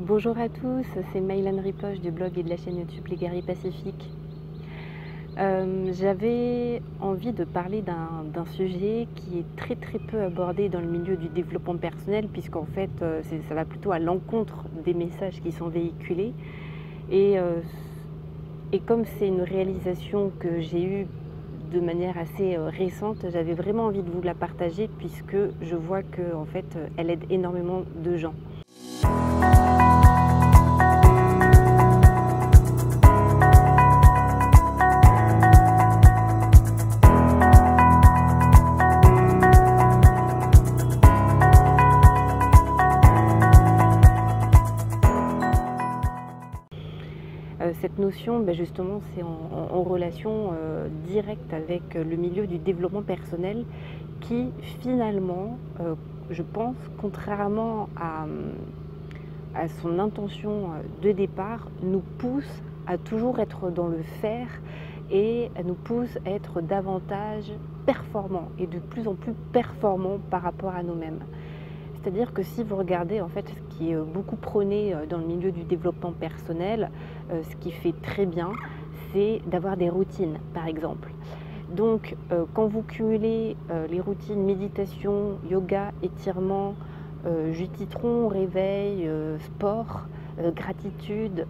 Bonjour à tous, c'est Maïlan Ripoche du blog et de la chaîne YouTube Les Guerriers Pacifiques. J'avais envie de parler d'un sujet qui est très peu abordé dans le milieu du développement personnel, puisqu'en fait ça va plutôt à l'encontre des messages qui sont véhiculés. Et, euh, et comme c'est une réalisation que j'ai eue de manière assez récente, j'avais vraiment envie de vous la partager, puisque je vois qu'en fait elle aide énormément de gens. Cette notion, justement, c'est en relation directe avec le milieu du développement personnel qui, finalement, je pense, contrairement à son intention de départ, nous pousse à toujours être dans le faire et nous pousse à être davantage performants et de plus en plus performants par rapport à nous-mêmes. C'est-à-dire que si vous regardez en fait ce qui est beaucoup prôné dans le milieu du développement personnel, ce qui fait très bien, c'est d'avoir des routines, par exemple. Donc, quand vous cumulez les routines méditation, yoga, étirement, jus de citron, réveil, sport, gratitude,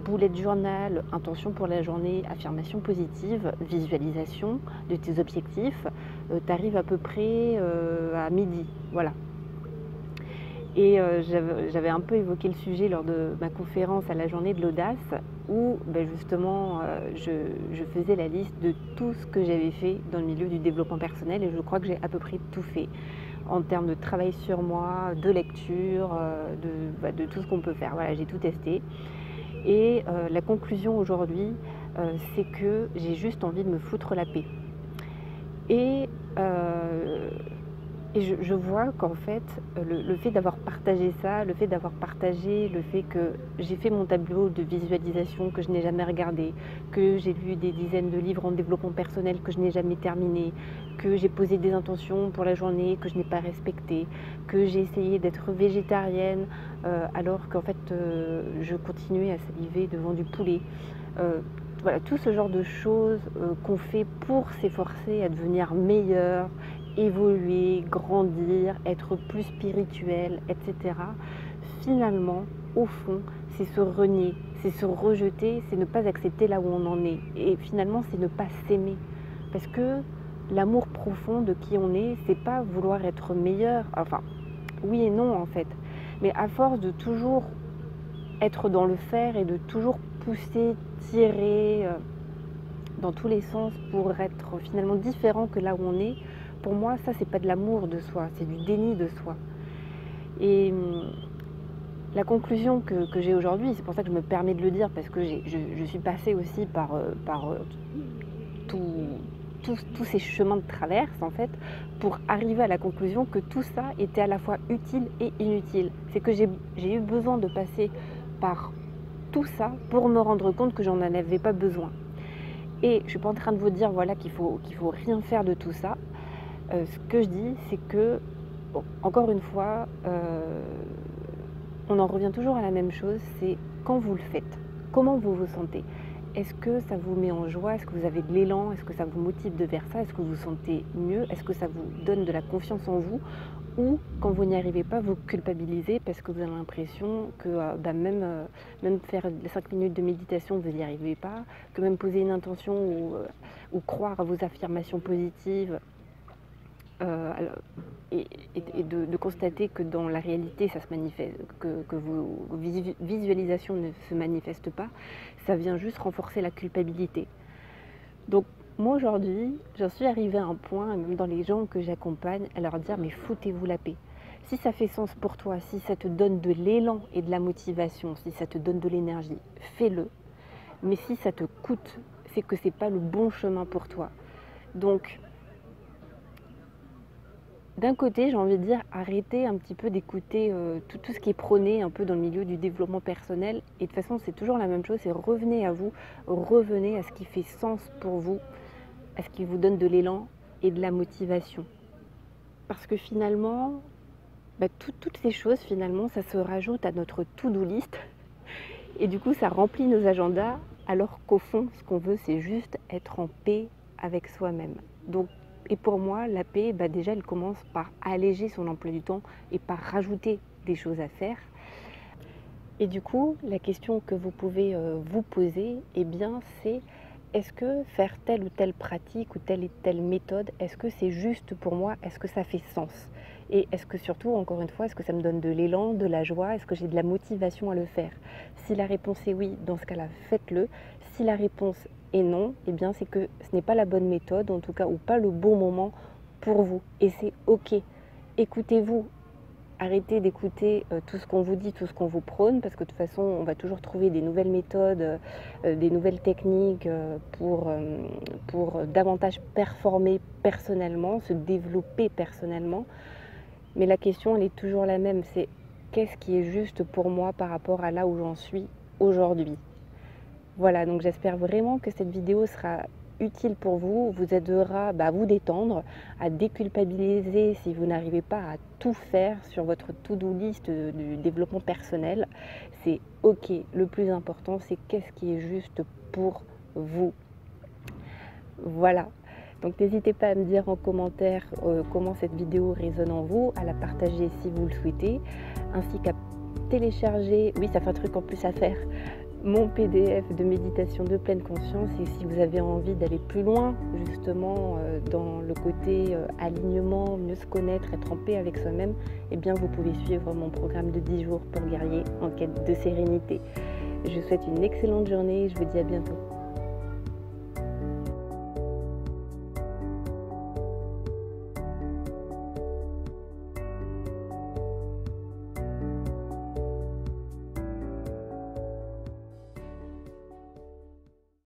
bullet journal, intention pour la journée, affirmation positive, visualisation de tes objectifs, tu arrives à peu près à midi. Voilà. Et j'avais un peu évoqué le sujet lors de ma conférence à la journée de l'audace, où justement je faisais la liste de tout ce que j'avais fait dans le milieu du développement personnel, et je crois que j'ai à peu près tout fait en termes de travail sur moi, de lecture, de tout ce qu'on peut faire. Voilà, j'ai tout testé. Et la conclusion aujourd'hui, c'est que j'ai juste envie de me foutre la paix. Et je vois qu'en fait, le fait d'avoir partagé ça, le fait d'avoir partagé le fait que j'ai fait mon tableau de visualisation que je n'ai jamais regardé, que j'ai lu des dizaines de livres en développement personnel que je n'ai jamais terminé, que j'ai posé des intentions pour la journée que je n'ai pas respectées, que j'ai essayé d'être végétarienne alors qu'en fait je continuais à saliver devant du poulet. Voilà, tout ce genre de choses qu'on fait pour s'efforcer à devenir meilleur, évoluer, grandir, être plus spirituel, etc. Finalement, au fond, c'est se renier, c'est se rejeter, c'est ne pas accepter là où on en est. Et finalement, c'est ne pas s'aimer. Parce que l'amour profond de qui on est, c'est pas vouloir être meilleur. Enfin, oui et non en fait. Mais à force de toujours être dans le faire et de toujours pousser, tirer dans tous les sens pour être finalement différent que là où on est, pour moi, ça, c'est pas de l'amour de soi, c'est du déni de soi. Et la conclusion que j'ai aujourd'hui, c'est pour ça que je me permets de le dire, parce que je suis passée aussi par tous ces chemins de traverse, en fait, pour arriver à la conclusion que tout ça était à la fois utile et inutile. C'est que j'ai eu besoin de passer par tout ça pour me rendre compte que j'en avais pas besoin. Et je ne suis pas en train de vous dire voilà, qu'il faut rien faire de tout ça. Ce que je dis, c'est que, bon, encore une fois, on en revient toujours à la même chose, c'est quand vous le faites, comment vous vous sentez. Est-ce que ça vous met en joie? Est-ce que vous avez de l'élan? Est-ce que ça vous motive de faire ça? Est-ce que vous vous sentez mieux? Est-ce que ça vous donne de la confiance en vous? Ou quand vous n'y arrivez pas, vous culpabilisez parce que vous avez l'impression que même faire les 5 minutes de méditation, vous n'y arrivez pas, que même poser une intention ou croire à vos affirmations positives, et de constater que dans la réalité, ça se manifeste, que vos visualisations ne se manifestent pas, ça vient juste renforcer la culpabilité. Donc moi aujourd'hui, j'en suis arrivée à un point, même dans les gens que j'accompagne, à leur dire mais foutez-vous la paix. Si ça fait sens pour toi, si ça te donne de l'élan et de la motivation, si ça te donne de l'énergie, fais-le. Mais si ça te coûte, c'est que c'est pas le bon chemin pour toi. Donc d'un côté, j'ai envie de dire, arrêtez un petit peu d'écouter tout ce qui est prôné un peu dans le milieu du développement personnel. Et de toute façon, c'est toujours la même chose, c'est revenez à vous, revenez à ce qui fait sens pour vous, à ce qui vous donne de l'élan et de la motivation. Parce que finalement, Toutes ces choses finalement, ça se rajoute à notre to-do list et du coup ça remplit nos agendas alors qu'au fond ce qu'on veut c'est juste être en paix avec soi-même. Donc et pour moi la paix, déjà elle commence par alléger son emploi du temps et par rajouter des choses à faire. Et du coup la question que vous pouvez vous poser, c'est est-ce que faire telle ou telle pratique ou telle méthode, est-ce que c'est juste pour moi? Est-ce que ça fait sens? Et est-ce que surtout, encore une fois, est-ce que ça me donne de l'élan, de la joie? Est-ce que j'ai de la motivation à le faire? Si la réponse est oui, dans ce cas-là, faites-le. Si la réponse est non, c'est que ce n'est pas la bonne méthode, en tout cas, ou pas le bon moment pour vous. Et c'est OK. Écoutez-vous. Arrêtez d'écouter tout ce qu'on vous dit, tout ce qu'on vous prône, parce que de toute façon, on va toujours trouver des nouvelles méthodes, des nouvelles techniques pour davantage performer personnellement, se développer personnellement. Mais la question, elle est toujours la même, c'est qu'est-ce qui est juste pour moi par rapport à là où j'en suis aujourd'hui? Voilà, donc j'espère vraiment que cette vidéo sera utile pour vous, vous aidera à vous détendre, à déculpabiliser si vous n'arrivez pas à tout faire sur votre to-do list du développement personnel. C'est OK, le plus important c'est qu'est-ce qui est juste pour vous. Voilà, donc n'hésitez pas à me dire en commentaire comment cette vidéo résonne en vous, à la partager si vous le souhaitez, ainsi qu'à télécharger, oui ça fait un truc en plus à faire, mon PDF de méditation de pleine conscience. Et si vous avez envie d'aller plus loin justement dans le côté alignement, mieux se connaître, être en paix avec soi-même, vous pouvez suivre mon programme de 10 jours pour guerrier en quête de sérénité. Je vous souhaite une excellente journée et je vous dis à bientôt.